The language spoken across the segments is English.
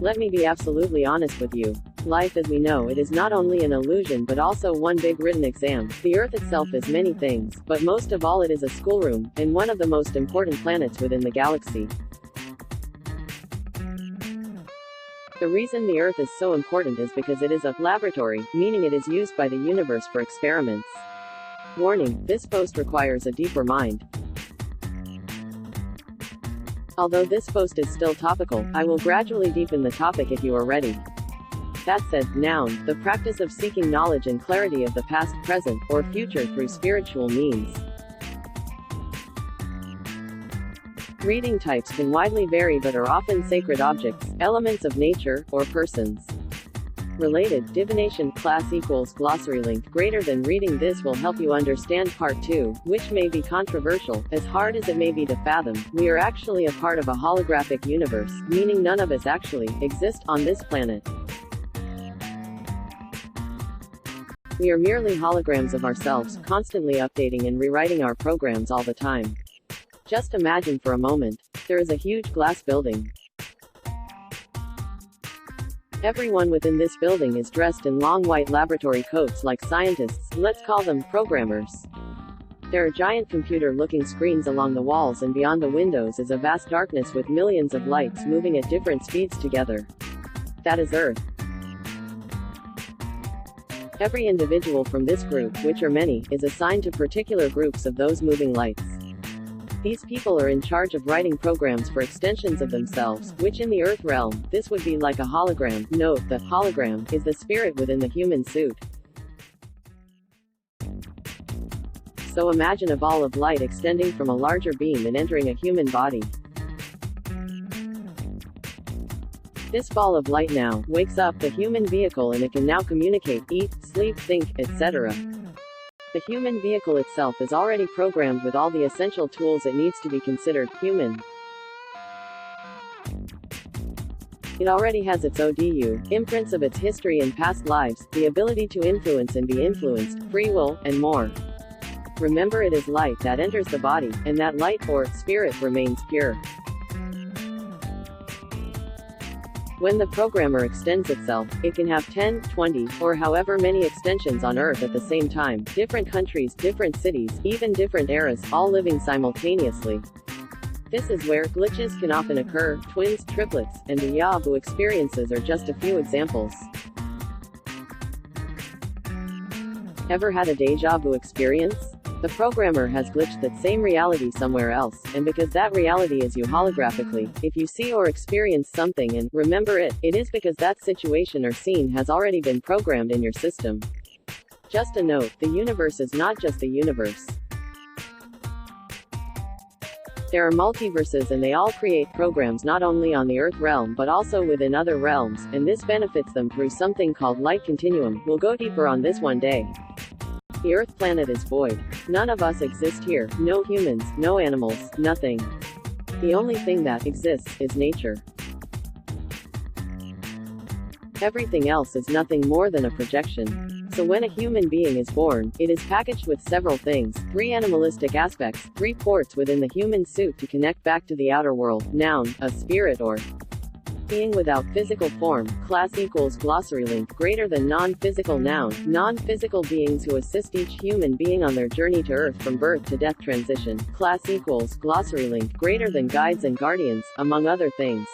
Let me be absolutely honest with you. Life as we know it is not only an illusion but also one big written exam. The Earth itself is many things, but most of all it is a schoolroom, and one of the most important planets within the galaxy. The reason the Earth is so important is because it is a laboratory, meaning it is used by the universe for experiments. Warning, this post requires a deeper mind. Although this post is still topical, I will gradually deepen the topic if you are ready. That said, noun, the practice of seeking knowledge and clarity of the past, present, or future through spiritual means. Reading types can widely vary but are often sacred objects, elements of nature, or persons. Related, divination, class equals glossary link greater than reading this will help you understand part 2, which may be controversial, as hard as it may be to fathom. We are actually a part of a holographic universe, meaning none of us actually exist on this planet. We are merely holograms of ourselves, constantly updating and rewriting our programs all the time. Just imagine for a moment. There is a huge glass building. Everyone within this building is dressed in long white laboratory coats like scientists, let's call them programmers. There are giant computer-looking screens along the walls, and beyond the windows is a vast darkness with millions of lights moving at different speeds together. That is Earth. Every individual from this group, which are many, is assigned to particular groups of those moving lights. These people are in charge of writing programs for extensions of themselves, which in the Earth realm, this would be like a hologram. Note that hologram is the spirit within the human suit. So imagine a ball of light extending from a larger beam and entering a human body. This ball of light now wakes up the human vehicle, and it can now communicate, eat, sleep, think, etc. The human vehicle itself is already programmed with all the essential tools it needs to be considered human. It already has its ODU, imprints of its history and past lives, the ability to influence and be influenced, free will, and more. Remember, it is light that enters the body, and that light, or spirit, remains pure. When the programmer extends itself, it can have 10, 20, or however many extensions on Earth at the same time, different countries, different cities, even different eras, all living simultaneously. This is where glitches can often occur. Twins, triplets, and the Yahoo experiences are just a few examples. Ever had a deja vu experience? The programmer has glitched that same reality somewhere else, and because that reality is you holographically, if you see or experience something and remember it, it is because that situation or scene has already been programmed in your system. Just a note, the universe is not just the universe. There are multiverses, and they all create programs not only on the Earth realm but also within other realms, and this benefits them through something called light continuum. We'll go deeper on this one day. The Earth planet is void. None of us exist here, no humans, no animals, nothing. The only thing that exists is nature. Everything else is nothing more than a projection. So when a human being is born, it is packaged with several things, 3 animalistic aspects, 3 ports within the human suit to connect back to the outer world. Noun, a spirit or being without physical form. Class equals glossary link greater than non-physical noun, non-physical beings who assist each human being on their journey to Earth from birth to death transition. Class equals glossary link greater than guides and guardians, among other things.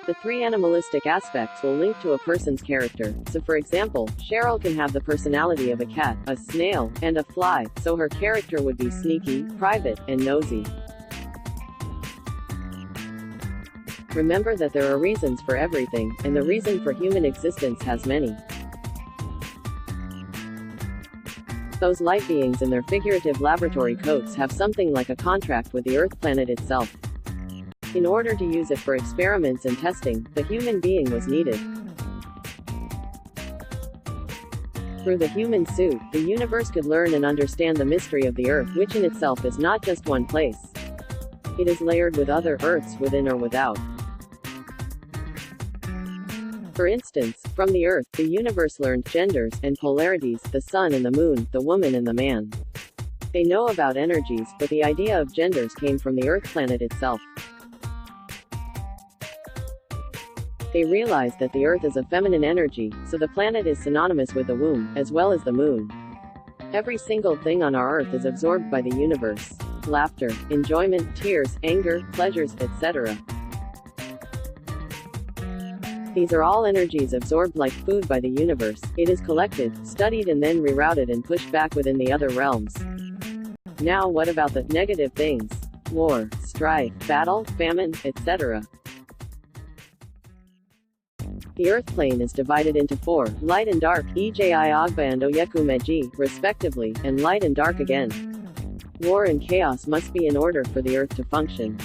The 3 animalistic aspects will link to a person's character. So for example, Cheryl can have the personality of a cat, a snail, and a fly, so her character would be sneaky, private, and nosy. Remember that there are reasons for everything, and the reason for human existence has many. Those light beings in their figurative laboratory coats have something like a contract with the Earth planet itself. In order to use it for experiments and testing, the human being was needed. Through the human suit, the universe could learn and understand the mystery of the Earth, which in itself is not just one place. It is layered with other Earths within or without. For instance, from the Earth, the universe learned genders and polarities, the sun and the moon, the woman and the man. They know about energies, but the idea of genders came from the Earth planet itself. They realized that the Earth is a feminine energy, so the planet is synonymous with the womb, as well as the moon. Every single thing on our Earth is absorbed by the universe. Laughter, enjoyment, tears, anger, pleasures, etc. These are all energies absorbed like food by the universe. It is collected, studied and then rerouted and pushed back within the other realms. Now what about the negative things? War, strife, battle, famine, etc. The Earth plane is divided into four, light and dark, Eji Agba and Oyeku Meji, respectively, and light and dark again. War and chaos must be in order for the Earth to function.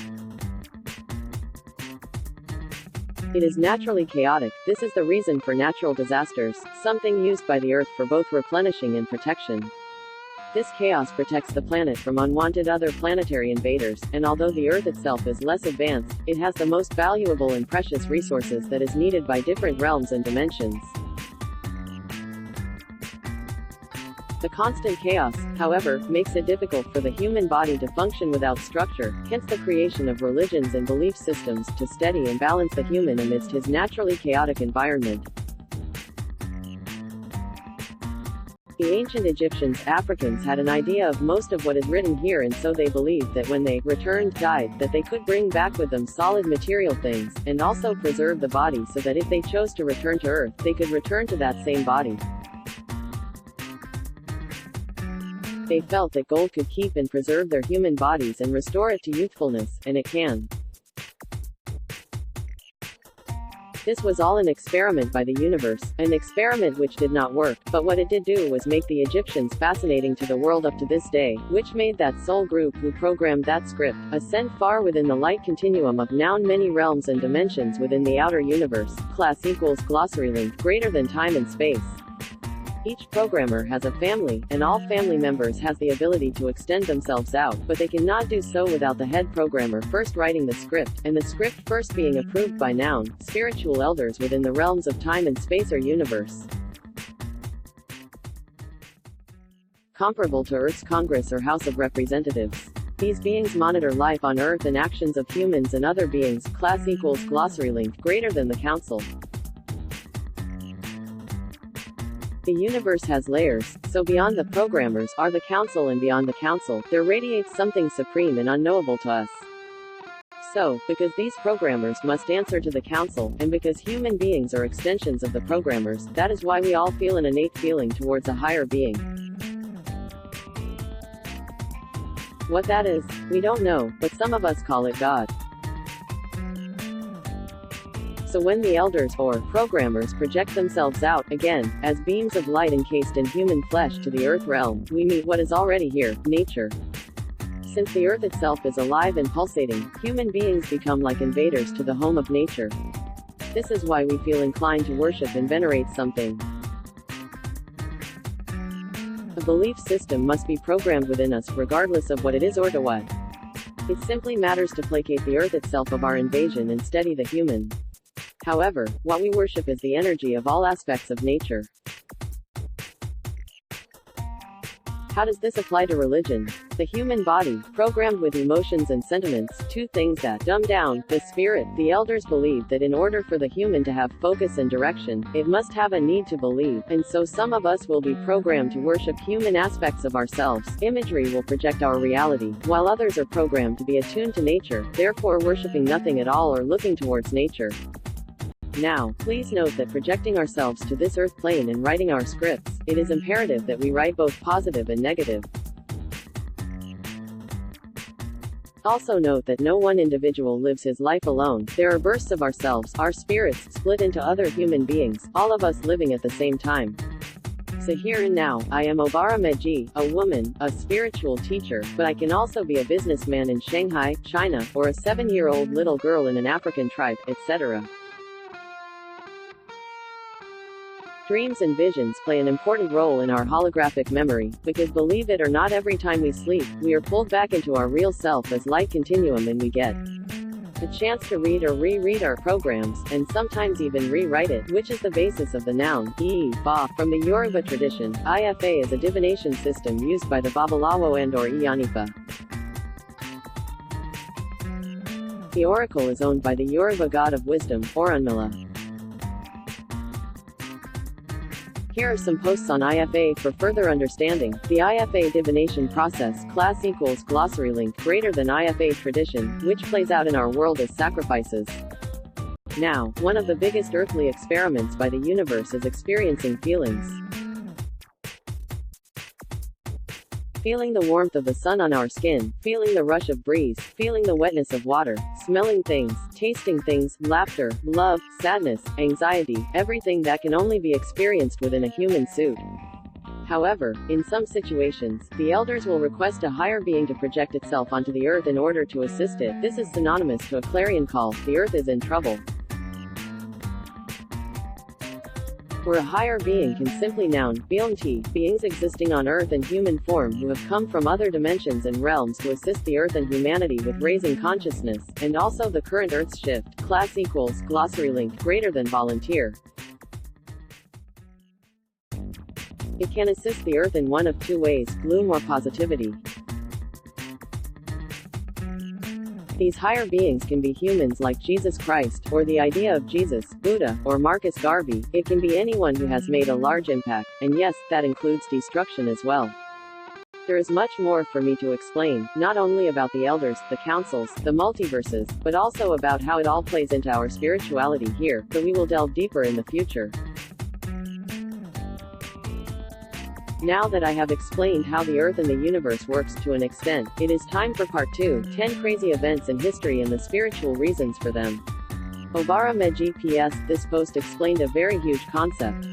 It is naturally chaotic. This is the reason for natural disasters, something used by the Earth for both replenishing and protection. This chaos protects the planet from unwanted other planetary invaders, and although the Earth itself is less advanced, it has the most valuable and precious resources that is needed by different realms and dimensions. The constant chaos, however, makes it difficult for the human body to function without structure, hence the creation of religions and belief systems to steady and balance the human amidst his naturally chaotic environment. The ancient Egyptians, Africans had an idea of most of what is written here, and so they believed that when they died, that they could bring back with them solid material things, and also preserve the body so that if they chose to return to Earth, they could return to that same body. They felt that gold could keep and preserve their human bodies and restore it to youthfulness, and it can. This was all an experiment by the universe, an experiment which did not work, but what it did do was make the Egyptians fascinating to the world up to this day, which made that soul group who programmed that script ascend far within the light continuum of now many realms and dimensions within the outer universe. Class equals glossary length greater than time and space. Each programmer has a family, and all family members has the ability to extend themselves out, but they cannot do so without the head programmer first writing the script, and the script first being approved by noun, spiritual elders within the realms of time and space or universe. Comparable to Earth's Congress or House of Representatives. These beings monitor life on Earth and actions of humans and other beings. Class equals glossary length greater than the Council. The universe has layers, so beyond the programmers are the council, and beyond the council, there radiates something supreme and unknowable to us. So, because these programmers must answer to the council, and because human beings are extensions of the programmers, that is why we all feel an innate feeling towards a higher being. What that is, we don't know, but some of us call it God. So when the elders, or programmers, project themselves out, again, as beams of light encased in human flesh to the Earth realm, we meet what is already here, nature. Since the Earth itself is alive and pulsating, human beings become like invaders to the home of nature. This is why we feel inclined to worship and venerate something. A belief system must be programmed within us regardless of what it is or to what. It simply matters to placate the Earth itself of our invasion and steady the human. However, what we worship is the energy of all aspects of nature. How does this apply to religion? The human body, programmed with emotions and sentiments, two things that dumb down the spirit. The elders believe that in order for the human to have focus and direction, it must have a need to believe, and so some of us will be programmed to worship human aspects of ourselves. Imagery will project our reality, while others are programmed to be attuned to nature, therefore worshiping nothing at all or looking towards nature. Now, please note that projecting ourselves to this earth plane and writing our scripts, it is imperative that we write both positive and negative. Also note that no one individual lives his life alone. There are bursts of ourselves, our spirits, split into other human beings, all of us living at the same time. So here and now, I am Obara Meji, a woman, a spiritual teacher, but I can also be a businessman in Shanghai, China, or a 7-year-old little girl in an African tribe, etc. Dreams and visions play an important role in our holographic memory, because believe it or not, every time we sleep, we are pulled back into our real self as light continuum, and we get the chance to read or reread our programs, and sometimes even rewrite it, which is the basis of the noun, Ba, from the Yoruba tradition. Ifa is a divination system used by the Babalawo and or Iyanifa. The oracle is owned by the Yoruba god of wisdom, Orunmila. Here are some posts on IFA for further understanding. The IFA divination process, class equals glossary link, greater than IFA tradition, which plays out in our world as sacrifices. Now, one of the biggest earthly experiments by the universe is experiencing feelings. Feeling the warmth of the sun on our skin, feeling the rush of breeze, feeling the wetness of water, smelling things, tasting things, laughter, love, sadness, anxiety, everything that can only be experienced within a human suit. However, in some situations, the elders will request a higher being to project itself onto the earth in order to assist it. This is synonymous to a clarion call, the earth is in trouble. Where a higher being can simply noun, beingti, beings existing on earth in human form who have come from other dimensions and realms to assist the earth and humanity with raising consciousness, and also the current earth's shift, class equals, glossary link, greater than volunteer. It can assist the earth in one of two ways, gloom or positivity. These higher beings can be humans like Jesus Christ, or the idea of Jesus, Buddha, or Marcus Garvey. It can be anyone who has made a large impact, and yes, that includes destruction as well. There is much more for me to explain, not only about the elders, the councils, the multiverses, but also about how it all plays into our spirituality here, but we will delve deeper in the future. Now that I have explained how the Earth and the universe works to an extent, it is time for part 2, 10 crazy events in history and the spiritual reasons for them. Obara me GPS, this post explained a very huge concept.